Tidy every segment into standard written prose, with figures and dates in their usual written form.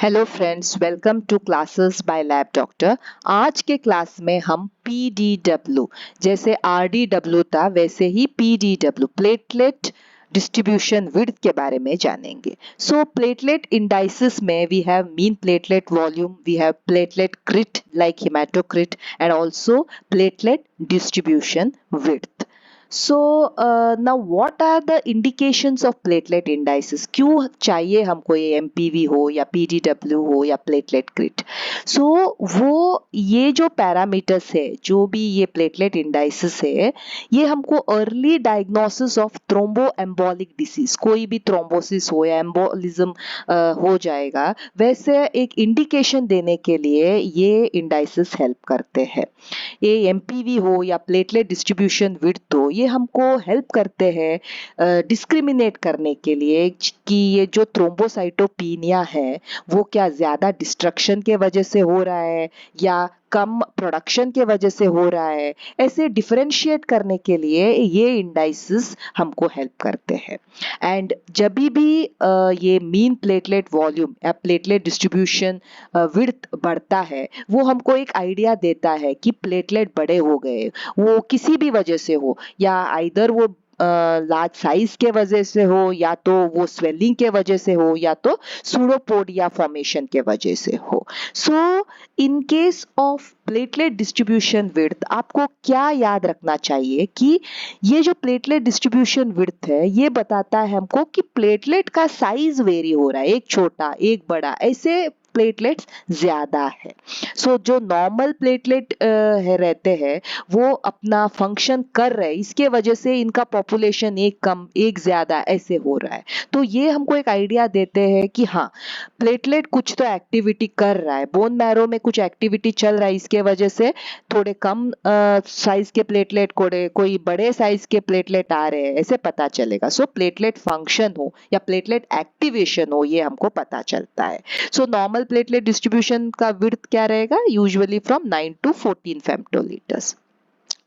Hello friends, welcome to classes by lab doctor. आज के class में हम पीडीडब्ल्यू, जैसे आरडीडब्ल्यू था वैसे ही पीडीडब्ल्यू, प्लेटलेट डिस्ट्रीब्यूशन विड्थ के बारे में जानेंगे। सो प्लेटलेट इंडाइसिस में we have mean platelet volume, we have platelet crit like haematocrit and also platelet distribution width. So now what are the indications of platelet indices? क्यों चाहिए हमको ये MPV हो या पीडीडब्ल्यू हो या प्लेटलेट क्रिट? सो वो ये जो पैरामीटर्स है, जो भी ये प्लेटलेट इंडाइसिस है, ये हमको early diagnosis of thrombo एम्बोलिक disease, कोई भी थ्रोम्बोसिस हो या एम्बोलिज्म हो जाएगा, वैसे एक इंडिकेशन देने के लिए ये इंडाइसिस हेल्प करते हैं। ये एमपीवी हो या प्लेटलेट डिस्ट्रीब्यूशन विड्थ हो, ये हमको हेल्प करते हैं डिस्क्रिमिनेट करने के लिए कि ये जो थ्रोम्बोसाइटोपिनिया है वो क्या ज्यादा डिस्ट्रक्शन के वजह से हो रहा है या कम प्रोडक्शन के वजह से हो रहा है। ऐसे डिफरेंशिएट करने के लिए ये इंडाइसिस हमको हेल्प करते हैं। एंड जब भी ये मीन प्लेटलेट वॉल्यूम या प्लेटलेट डिस्ट्रीब्यूशन विड्थ बढ़ता है, वो हमको एक आइडिया देता है कि प्लेटलेट बड़े हो गए, वो किसी भी वजह से हो, या आइदर वो लार्ज साइज के वजह से हो, या तो वो स्वेलिंग के वजह से हो, या तो सूडोपोडिया फॉर्मेशन के वजह से हो। So in case of platelet distribution width आपको क्या याद रखना चाहिए कि ये जो प्लेटलेट डिस्ट्रीब्यूशन विड्थ है ये बताता है हमको कि प्लेटलेट का साइज वेरी हो रहा है, एक छोटा एक बड़ा, ऐसे प्लेटलेट्स ज्यादा है। सो जो नॉर्मल प्लेटलेट है रहते हैं वो अपना फंक्शन कर रहे हैं, इसके वजह से इनका पॉपुलेशन एक कम एक ज्यादा ऐसे हो रहा है। तो ये हमको एक आइडिया देते हैं कि हाँ, प्लेटलेट कुछ तो एक्टिविटी कर रहा है, बोन मैरो में कुछ एक्टिविटी चल रहा है, इसके वजह से थोड़े कम साइज के प्लेटलेट, कोई बड़े साइज के प्लेटलेट आ रहे हैं, ऐसे पता चलेगा। सो प्लेटलेट फंक्शन हो या प्लेटलेट एक्टिवेशन हो, ये हमको पता चलता है। सो नॉर्मल प्लेटलेट डिस्ट्रीब्यूशन का विड्थ क्या रहेगा? Usually from 9 to 14 फेम्टोलीटर्स।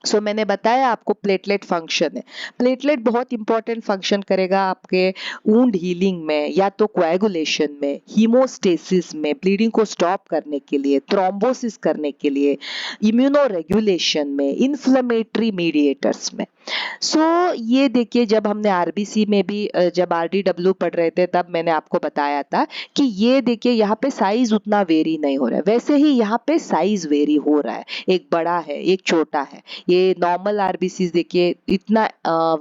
सो मैंने बताया आपको प्लेटलेट फंक्शन है। प्लेटलेट बहुत इंपॉर्टेंट फंक्शन करेगा आपके वुंड हीलिंग में, या तो कोएगुलेशन में, हीमोस्टेसिस में, ब्लीडिंग को स्टॉप करने के लिए, थ्रोम्बोसिस करने के लिए, इम्यूनो रेगुलेशन में, इन्फ्लेमेटरी मीडिएटर्स में। सो ये देखिए, जब हमने आरबीसी में भी जब आरडीडब्ल्यू पढ़ रहे थे तब मैंने आपको बताया था कि ये देखिए यहाँ पे साइज उतना वेरी नहीं हो रहा है, वैसे ही यहाँ पे साइज वेरी हो रहा है, एक बड़ा है एक छोटा है। ये नॉर्मल आरबीसी देखिए इतना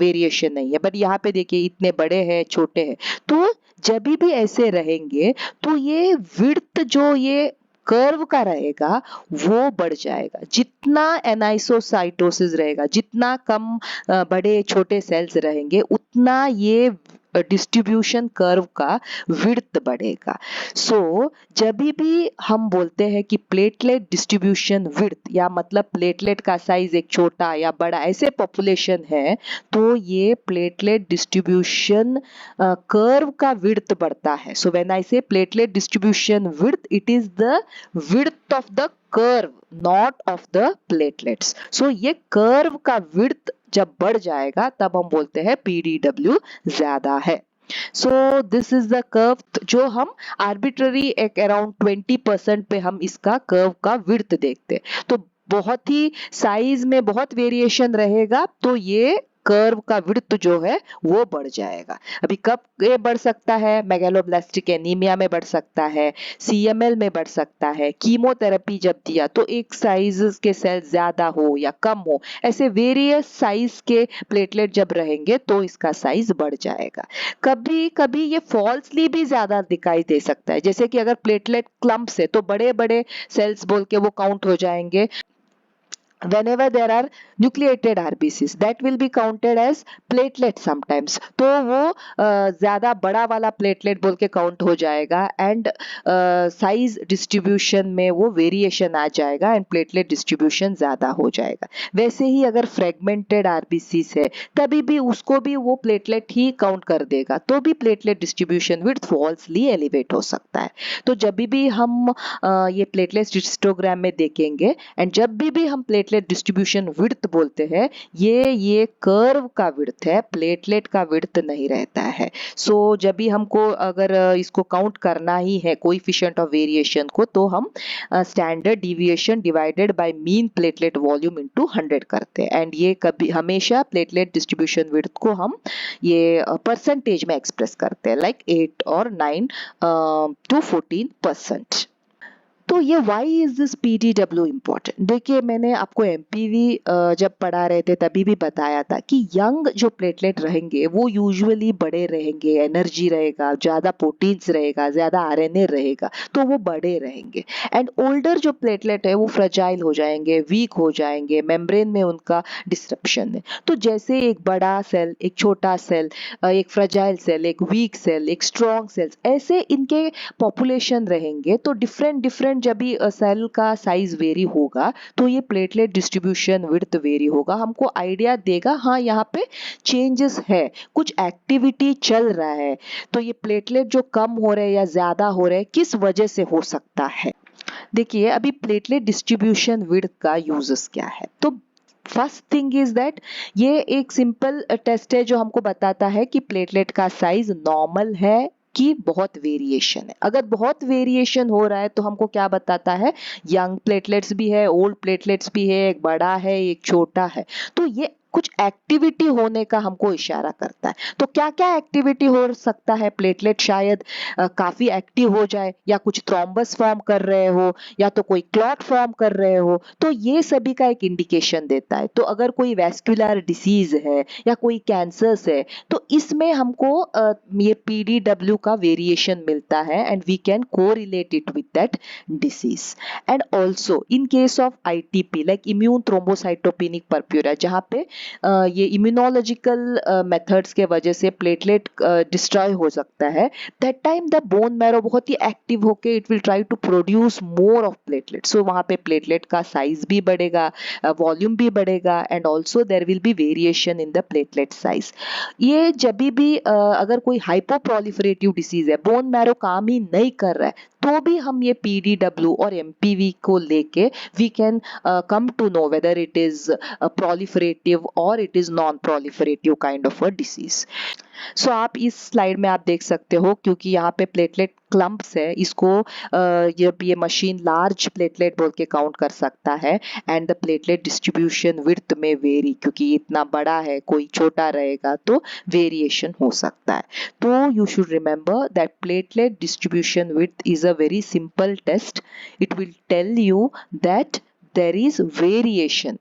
वेरिएशन नहीं है, बट यहाँ पे देखिए इतने बड़े हैं छोटे हैं। तो जब भी ऐसे रहेंगे तो ये विड्थ जो ये कर्व का रहेगा वो बढ़ जाएगा। जितना एनाइसोसाइटोसिस रहेगा, जितना कम बड़े छोटे सेल्स रहेंगे, उतना ये डिस्ट्रीब्यूशन कर्व का विड्थ बढ़ेगा। सो जब भी हम बोलते हैं कि प्लेटलेट डिस्ट्रीब्यूशन विड्थ, या मतलब प्लेटलेट का साइज एक छोटा या बड़ा ऐसे पॉपुलेशन है, तो ये प्लेटलेट डिस्ट्रीब्यूशन कर्व का विड्थ बढ़ता है। So when I say platelet distribution width, it is the width of the curve, not of the platelets. So ये कर्व का विड्थ जब बढ़ जाएगा तब हम बोलते हैं पीडीडब्ल्यू ज्यादा है। So this is the curve जो हम आर्बिट्ररी एक अराउंड 20% पे हम इसका कर्व का विड्थ देखते हैं। तो बहुत ही साइज में बहुत वेरिएशन रहेगा तो ये कर्व का विड्थ जो है वो बढ़ जाएगा। अभी कब ये बढ़ सकता है? मेगालोब्लास्टिक एनीमिया में बढ़ सकता है, सीएमएल में बढ़ सकता है, कीमोथेरेपी जब दिया तो एक साइज के सेल ज्यादा हो या कम हो, ऐसे वेरियस साइज के प्लेटलेट जब रहेंगे तो इसका साइज बढ़ जाएगा। कभी कभी ये फॉल्सली भी ज्यादा दिखाई दे सकता है, जैसे कि अगर प्लेटलेट क्लम्प्स है तो बड़े बड़े सेल्स बोल के वो काउंट हो जाएंगे। Whenever there are nucleated RBCs, that will be counted as platelet sometimes, तो वो ज्यादा बड़ा वाला प्लेटलेट बोल के काउंट हो जाएगा, एंड साइज डिस्ट्रीब्यूशन में वो वेरिएशन आ जाएगा एंड प्लेटलेट डिस्ट्रीब्यूशन ज्यादा हो जाएगा। वैसे ही अगर फ्रेगमेंटेड आरबीसीस है तभी भी उसको भी वो प्लेटलेट ही काउंट कर देगा, तो भी platelet distribution width falsely elevate हो सकता है। तो जब भी हम ये प्लेटलेट हिस्टोग्राम में देखेंगे, एंड जब भी हम प्लेटलेट प्लेटलेट डिस्ट्रीब्यूशन विड्थ बोलते हैं, ये कर्व का विड्थ है, प्लेटलेट का विड्थ नहीं रहता है। सो जब भी हमको अगर इसको काउंट करना ही है कोएफिशिएंट ऑफ वेरिएशन को, तो हम standard deviation divided by mean platelet volume into 100 करते हैं। एंड ये कभी हमेशा प्लेटलेट डिस्ट्रीब्यूशन विड्थ को हम ये परसेंटेज में एक्सप्रेस करते हैं, लाइक 8 और 9 to 14%। तो ये why is this PDW important? देखिए, मैंने आपको एमपीवी जब पढ़ा रहे थे तभी भी बताया था कि यंग जो प्लेटलेट रहेंगे वो यूजुअली बड़े रहेंगे, एनर्जी रहेगा, ज्यादा प्रोटीन्स रहेगा, ज्यादा आरएनए रहेगा, तो वो बड़े रहेंगे। एंड ओल्डर जो प्लेटलेट है वो फ्रेजाइल हो जाएंगे, वीक हो जाएंगे, मेम्ब्रेन में उनका डिस्ट्रप्शन है। तो जैसे एक बड़ा सेल, एक छोटा सेल, एक फ्रेजाइल सेल, एक वीक सेल, एक स्ट्रॉन्ग सेल्स, ऐसे इनके पॉपुलेशन रहेंगे। तो डिफरेंट जब भी सेल का साइज वेरी होगा तो ये प्लेटलेट डिस्ट्रीब्यूशन विड्थ वेरी होगा, हमको आइडिया देगा हाँ यहाँ पे चेंजेस है, कुछ एक्टिविटी चल रहा है। तो ये प्लेटलेट जो कम हो रहे हैं या ज्यादा हो रहे हैं, किस वजह से हो सकता है? देखिए, अभी प्लेटलेट डिस्ट्रीब्यूशन विड्थ का यूजेस क्या है। तो फर्स्ट थिंग इज दैट ये एक सिंपल टेस्ट है जो हमको बताता है कि प्लेटलेट का साइज नॉर्मल है कि बहुत वेरिएशन है। अगर बहुत वेरिएशन हो रहा है तो हमको क्या बताता है, यंग प्लेटलेट्स भी है, ओल्ड प्लेटलेट्स भी है, एक बड़ा है, एक छोटा है। तो ये कुछ एक्टिविटी होने का हमको इशारा करता है। तो क्या क्या एक्टिविटी हो सकता है? प्लेटलेट शायद काफी एक्टिव हो जाए, या कुछ थ्रोम्बस फॉर्म कर रहे हो, या तो कोई क्लॉट फॉर्म कर रहे हो, तो ये सभी का एक इंडिकेशन देता है। तो अगर कोई वैस्कुलर डिसीज है या कोई कैंसर्स है, तो इसमें हमको ये PDW का वेरिएशन मिलता है, and we can correlate it with that disease. And also in case of ITP like immune thrombocytopenic purpura, जहाँ पे ये इम्यूनोलॉजिकल मेथड्स के वजह से प्लेटलेट डिस्ट्रॉय हो सकता है, that time the bone marrow बहुत ही एक्टिव होके it will try to produce more of platelet. So वहां पे प्लेटलेट का साइज भी बढ़ेगा, वॉल्यूम भी बढ़ेगा, and also there will be variation in the platelet size. ये जब भी अगर कोई हाइपोप्रोलिफरेटिव डिसीज है, बोन मैरो काम ही नहीं कर रहा है, तो भी हम ये PDW और MPV को लेके we can come to know whether it is a proliferative or it is non-proliferative kind of a disease. सो आप इस स्लाइड में आप देख सकते हो, क्योंकि यहाँ पे प्लेटलेट क्लम्प्स है, इसको ये मशीन लार्ज प्लेटलेट बोल के काउंट कर सकता है। And the platelet distribution width में वेरी, क्योंकि इतना बड़ा है, कोई छोटा रहेगा तो वेरिएशन हो सकता है। तो you should remember that platelet distribution width is a very simple test. It will tell you that there is variation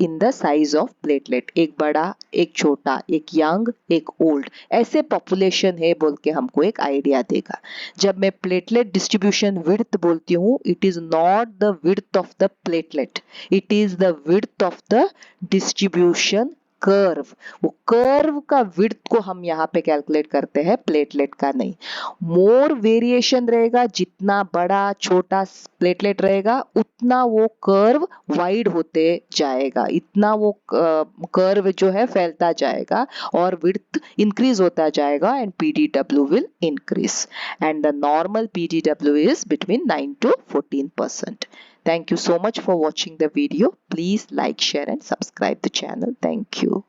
in the size of platelet, एक बड़ा, एक छोटा, एक यंग, एक ओल्ड, ऐसे पॉपुलेशन है बोल के हमको एक आइडिया देगा। जब मैं प्लेटलेट डिस्ट्रीब्यूशन विड्थ बोलती हूँ, it is not the width of the platelet, it is the width of the distribution curve. वो कर्व का विड्थ को हम यहाँ पे कैलकुलेट करते हैं, प्लेटलेट का नहीं। मोर वेरिएशन रहेगा, जितना बड़ा छोटा प्लेटलेट रहेगा उतना वो कर्व वाइड होते जाएगा, इतना वो कर्व जो है फैलता जाएगा, और विड्थ इंक्रीज होता जाएगा, and PDW will increase, and the normal PDW is between 9 to 14%. Thank you so much for watching the video. Please like, share and subscribe the channel. Thank you.